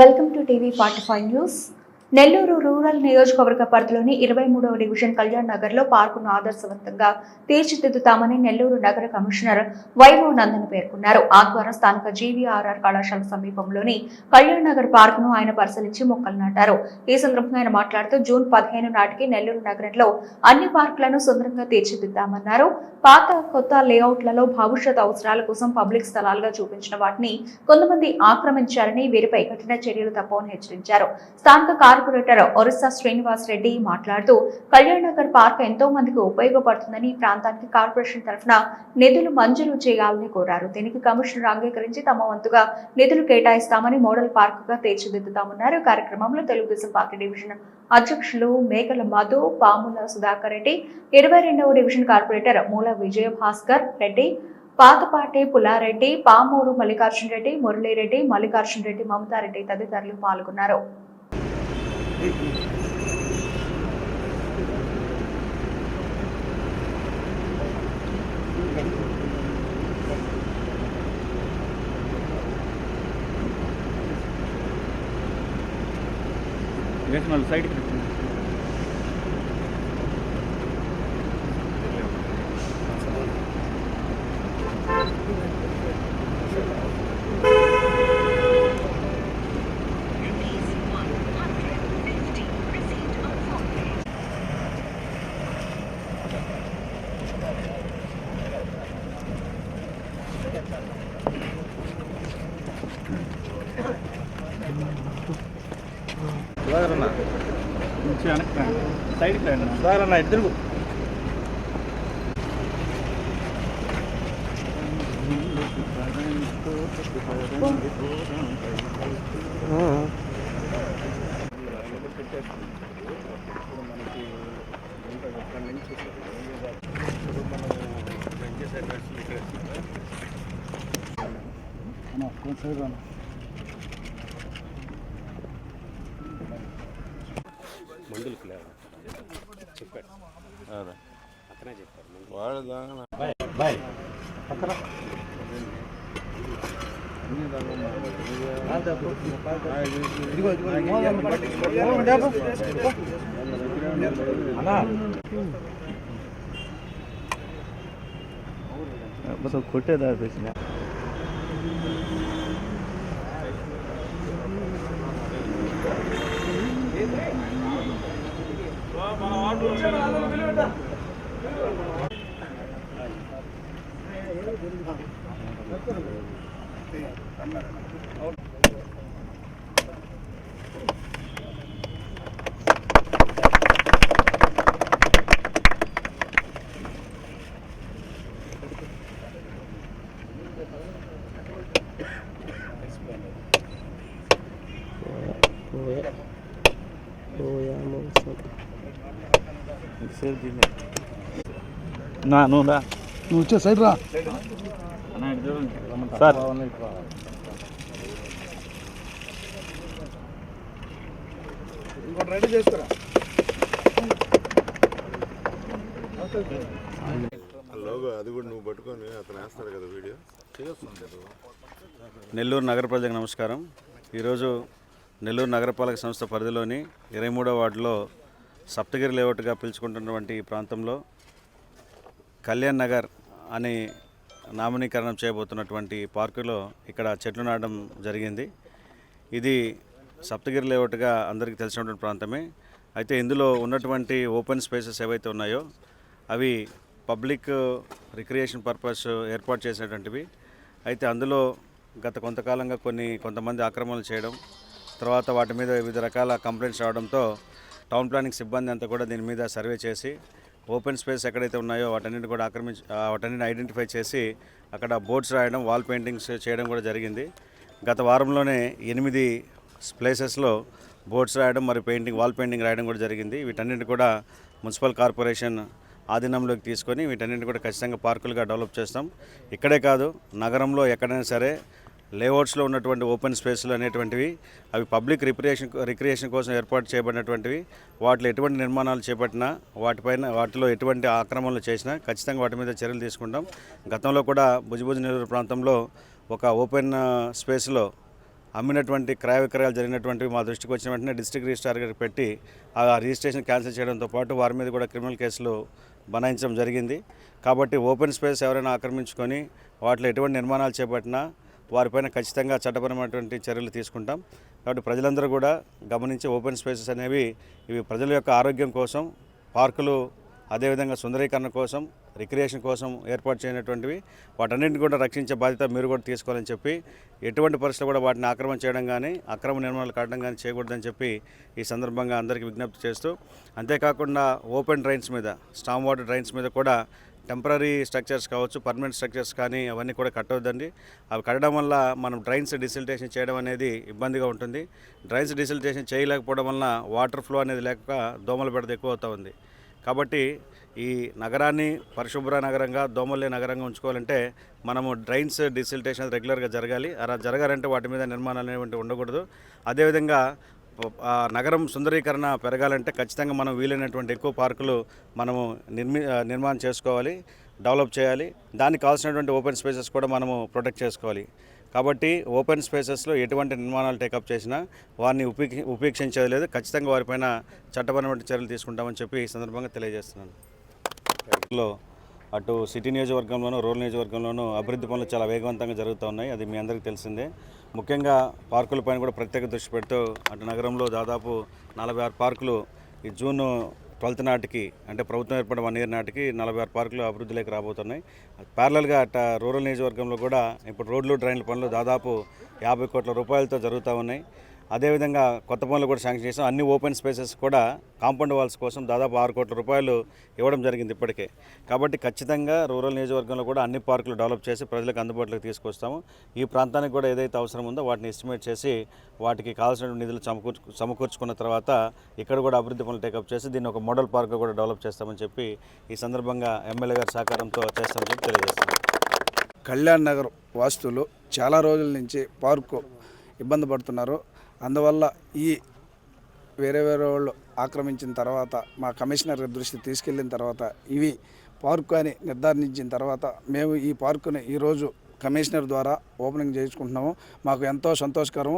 Welcome to TV 45 news. Nellore rural నియోజకవర్గ పరిధిలోని 23వ division Kalyan Nagar లో పార్కును ఆదర్శవంతంగా తీర్చిదిద్దుతామని నెల్లూరు నగర కమిషనర్ వైభవ్ నందన్ పేర్కొన్నారు. ఆదివారం స్థానిక జీవీఆర్ఆర్ కళాశాల సమీపంలోని కళ్యాణ్ నగర్ పార్కును ఆయన పరిశీలించి మొక్కలు నాటారు. ఈ సందర్భంగా ఆయన మాట్లాడుతూ జూన్ 15 నాటికి నెల్లూరు నగరంలో అన్ని పార్కులను సుందరంగా తీర్చిదిద్దామన్నారు. పాత కొత్త లేఅవుట్లలో భవిష్యత్ అవసరాల కోసం పబ్లిక్ స్థలాలుగా చూపించిన వాటిని కొంతమంది ఆక్రమించారని, వీరిపై కఠిన చర్యలు తప్పవని హెచ్చరించారు. స్థానిక కార్పొరేటర్ ఒరిస్సా శ్రీనివాస్ రెడ్డి మాట్లాడుతూ కళ్యాణ్ నగర్ పార్క్ ఎంతో మందికి ఉపయోగపడుతుందని, ఈ ప్రాంతానికి కార్పొరేషన్ తరఫున నిధులు మంజూరు చేయాలని కోరారు. దీనికి కమిషనర్ అంగీకరించి తమ వంతుగా నిధులు కేటాయిస్తామని, మోడల్ పార్కుగా తీర్చిదిద్దుతామన్నారు. కార్యక్రమంలో తెలుగుదేశం పార్టీ డివిజన్ అధ్యక్షులు మేకల మధు, పాముల సుధాకర్ రెడ్డి, 22వ డివిజన్ కార్పొరేటర్ మూల విజయభాస్కర్ రెడ్డి, పాతపాటి పుల్లారెడ్డి, పామూరు మల్లికార్జున రెడ్డి, మురళీరెడ్డి, మల్లికార్జున రెడ్డి, మమతారెడ్డి తదితరులు పాల్గొన్నారు. సైడ్ సార్ ఇద్దరు మందులకు లేవు చెప్పాడు అతనే చెప్పారు బాయ్ పక్కన కొట్టేదా పేసిన నువ్వు వచ్చే సైడ్ రా సార్. ఇంకోటి రెడీ చేస్తారా? అది కూడా నువ్వు పట్టుకొని అతను వేస్తాడు కదా వీడియో. నెల్లూరు నగర ప్రజలకు నమస్కారం. ఈరోజు నెల్లూరు నగరపాలక సంస్థ పరిధిలోని 23వ వార్డులో సప్తగిరి లేఅవుట్గా పిలుచుకుంటున్నటువంటి ఈ ప్రాంతంలో కళ్యాణ్ నగర్ అని నామనీకరణం చేయబోతున్నటువంటి పార్కులో ఇక్కడ చెట్లు నాటడం జరిగింది. ఇది సప్తగిరి లేఅవుట్గా అందరికీ తెలిసినటువంటి ప్రాంతమే. అయితే ఇందులో ఉన్నటువంటి ఓపెన్ స్పేసెస్ ఏవైతే ఉన్నాయో అవి పబ్లిక్ రిక్రియేషన్ పర్పస్ ఏర్పాటు చేసినటువంటివి. అయితే అందులో గత కొంతకాలంగా కొంతమంది ఆక్రమణలు చేయడం, తర్వాత వాటి మీద వివిధ రకాల కంప్లైంట్స్ రావడంతో టౌన్ ప్లానింగ్ సిబ్బంది అంతా కూడా దీని మీద సర్వే చేసి ఓపెన్ స్పేస్ ఎక్కడైతే ఉన్నాయో వాటన్నిటిని ఐడెంటిఫై చేసి అక్కడ బోర్డ్స్ రాయడం, వాల్ పెయింటింగ్స్ చేయడం కూడా జరిగింది. గత వారంలోనే 8 ప్లేసెస్లో బోర్డ్స్ రాయడం మరియు వాల్ పెయింటింగ్ రాయడం కూడా జరిగింది. వీటన్నిటి కూడా మున్సిపల్ కార్పొరేషన్ ఆధీనంలోకి తీసుకొని వీటన్నిటిని కూడా ఖచ్చితంగా పార్కులుగా డెవలప్ చేస్తాం. ఇక్కడే కాదు, నగరంలో ఎక్కడైనా సరే లేఅవుట్స్లో ఉన్నటువంటి ఓపెన్ స్పేస్లు అనేటువంటివి అవి పబ్లిక్ రిక్రియేషన్ కోసం ఏర్పాటు చేయబడినటువంటివి. వాటిలో ఎటువంటి నిర్మాణాలు చేపట్టినా వాటిలో ఎటువంటి ఆక్రమణలు చేసినా ఖచ్చితంగా వాటి మీద చర్యలు తీసుకుంటాం. గతంలో కూడా భుజబుజ నెల్లూరు ప్రాంతంలో ఒక ఓపెన్ స్పేస్లో అమ్మినటువంటి క్రయ విక్రయాలు జరిగినటువంటివి మా దృష్టికి వచ్చిన వెంటనే డిస్ట్రిక్ట్ రిజిస్ట్రార్ గారికి పెట్టి ఆ రిజిస్ట్రేషన్ క్యాన్సిల్ చేయడంతో పాటు వారి మీద కూడా క్రిమినల్ కేసులు బనాయించడం జరిగింది. కాబట్టి ఓపెన్ స్పేస్ ఎవరైనా ఆక్రమించుకొని వాటిలో ఎటువంటి నిర్మాణాలు చేపట్టినా వారిపైన ఖచ్చితంగా చట్టపరమైనటువంటి చర్యలు తీసుకుంటాం. కాబట్టి ప్రజలందరూ కూడా గమనించి ఓపెన్ స్పేసెస్ అనేవి ఇవి ప్రజల యొక్క ఆరోగ్యం కోసం, పార్కులు అదేవిధంగా సుందరీకరణ కోసం, రిక్రియేషన్ కోసం ఏర్పాటు చేయనటువంటివి. వాటన్నింటిని కూడా రక్షించే బాధ్యత మీరు కూడా తీసుకోవాలని చెప్పి, ఎటువంటి పరిస్థితుల్లో కూడా వాటిని ఆక్రమణ చేయడం కానీ అక్రమ నిర్మాణాలు కట్టడం కానీ చేయకూడదని చెప్పి ఈ సందర్భంగా అందరికీ విజ్ఞప్తి చేస్తూ, అంతేకాకుండా ఓపెన్ డ్రైన్స్ మీద, స్టామ్ వాటర్ డ్రైన్స్ మీద కూడా టెంపరీ స్ట్రక్చర్స్ కావచ్చు, పర్మనెంట్ స్ట్రక్చర్స్ కానీ అవన్నీ కూడా కట్టవద్దండి. అవి కట్టడం వల్ల మనం డ్రైన్స్ డిసిల్టేషన్ చేయడం అనేది ఇబ్బందిగా ఉంటుంది. డ్రైన్స్ డిసిల్టేషన్ చేయలేకపోవడం వలన వాటర్ ఫ్లో అనేది లేక దోమల బెడద ఎక్కువ అవుతూ ఉంది. కాబట్టి ఈ నగరాన్ని పరిశుభ్ర నగరంగా, దోమలే నగరంగా ఉంచుకోవాలంటే మనము డ్రైన్స్ డిసిల్టేషన్ రెగ్యులర్గా జరగాలి. అలా జరగాలంటే వాటి మీద నిర్మాణాలు అనేవి ఉండకూడదు. అదేవిధంగా నగరం సుందరీకరణ పెరగాలంటే ఖచ్చితంగా మనం వీలైనటువంటి ఎక్కువ పార్కులు మనము నిర్మాణం చేసుకోవాలి, డెవలప్ చేయాలి. దానికి కావాల్సినటువంటి ఓపెన్ స్పేసెస్ కూడా మనము ప్రొటెక్ట్ చేసుకోవాలి. కాబట్టి ఓపెన్ స్పేసెస్లో ఎటువంటి నిర్మాణాలు టేకప్ చేసినా వారిని ఉపేక్షించేది లేదు. ఖచ్చితంగా వారిపైన చట్టపరమైన చర్యలు తీసుకుంటామని చెప్పి ఈ సందర్భంగా తెలియజేస్తున్నాను. అటు సిటీ నియోజకవర్గంలోనూ, రూరల్ నియోజకవర్గంలోనూ అభివృద్ధి పనులు చాలా వేగవంతంగా జరుగుతూ ఉన్నాయి. అది మీ అందరికీ తెలిసిందే. ముఖ్యంగా పార్కులపైన కూడా ప్రత్యేక దృష్టి పెడుతూ అటు నగరంలో దాదాపు 46 పార్కులు ఈ జూన్ 12 నాటికి, అంటే ప్రభుత్వం ఏర్పడిన 1 ఇయర్ నాటికి 46 పార్కులు అభివృద్ధిలోకి రాబోతున్నాయి. ప్యారలల్గా అట్ట రూరల్ నియోజకవర్గంలో కూడా ఇప్పుడు రోడ్లు, డ్రైన్ల పనులు దాదాపు 50 కోట్ల రూపాయలతో జరుగుతూ ఉన్నాయి. అదేవిధంగా కొత్త పనులు కూడా శాంక్షన్ చేసాం. అన్ని ఓపెన్ స్పేసెస్ కూడా కాంపౌండ్ వాల్స్ కోసం దాదాపు 6 కోట్ల రూపాయలు ఇవ్వడం జరిగింది ఇప్పటికే. కాబట్టి ఖచ్చితంగా రూరల్ నియోజకవర్గంలో కూడా అన్ని పార్కులు డెవలప్ చేసి ప్రజలకు అందుబాటులోకి తీసుకొస్తాము. ఈ ప్రాంతానికి కూడా ఏదైతే అవసరం ఉందో వాటిని ఎస్టిమేట్ చేసి వాటికి కావాల్సిన నిధులు సమకూర్చుకున్న తర్వాత ఇక్కడ కూడా అభివృద్ధి పనులు టేకప్ చేసి దీన్ని ఒక మోడల్ పార్క్ కూడా డెవలప్ చేస్తామని చెప్పి ఈ సందర్భంగా ఎమ్మెల్యే గారి సహకారంతో చేస్తామని చెప్పి తెలియజేస్తాం. కళ్యాణ్ నగర్ వాస్తులు చాలా రోజుల నుంచి పార్కు ఇబ్బంది పడుతున్నారు. అందువల్ల ఈ వేరే వాళ్ళు ఆక్రమించిన తర్వాత మా కమిషనర్ దృష్టికి తీసుకెళ్ళిన తర్వాత ఇవి పార్కు అని నిర్ధారించిన తర్వాత మేము ఈ పార్కుని ఈరోజు కమిషనర్ ద్వారా ఓపెనింగ్ చేయించుకుంటున్నాము. మాకు ఎంతో సంతోషకరం.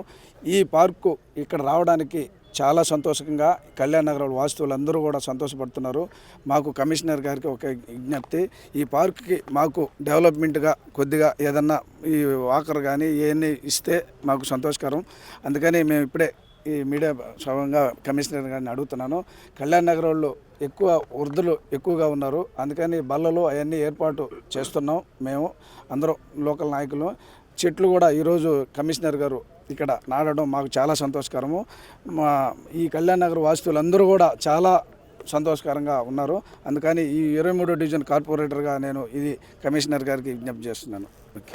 ఈ పార్కు ఇక్కడ రావడానికి చాలా సంతోషంగా కళ్యాణ్ నగర్ వాస్తువులందరూ కూడా సంతోషపడుతున్నారు. మాకు కమిషనర్ గారికి ఒక విజ్ఞప్తి, ఈ పార్కుకి మాకు డెవలప్మెంట్గా కొద్దిగా ఏదన్నా ఈ వాకర్ కానీ ఇవన్నీ ఇస్తే మాకు సంతోషకరం. అందుకని మేము ఇప్పుడే ఈ మీడియా సభంగా కమిషనర్ గారిని అడుగుతున్నాను. కళ్యాణ్ నగర్ వాళ్ళు ఎక్కువ వృద్ధులు ఎక్కువగా ఉన్నారు. అందుకని బల్లలు అవన్నీ ఏర్పాటు చేస్తున్నాం. మేము అందరూ లోకల్ నాయకులు. చెట్లు కూడా ఈరోజు కమిషనర్ గారు ఇక్కడ నాటడం మాకు చాలా సంతోషకరము. మా ఈ కళ్యాణ్ నగర్ వాస్తువులందరూ కూడా చాలా సంతోషకరంగా ఉన్నారు. అందుకని ఈ 23వ డివిజన్ కార్పొరేటర్గా నేను ఇది కమిషనర్ గారికి విజ్ఞప్తి చేస్తున్నాను. ఓకే.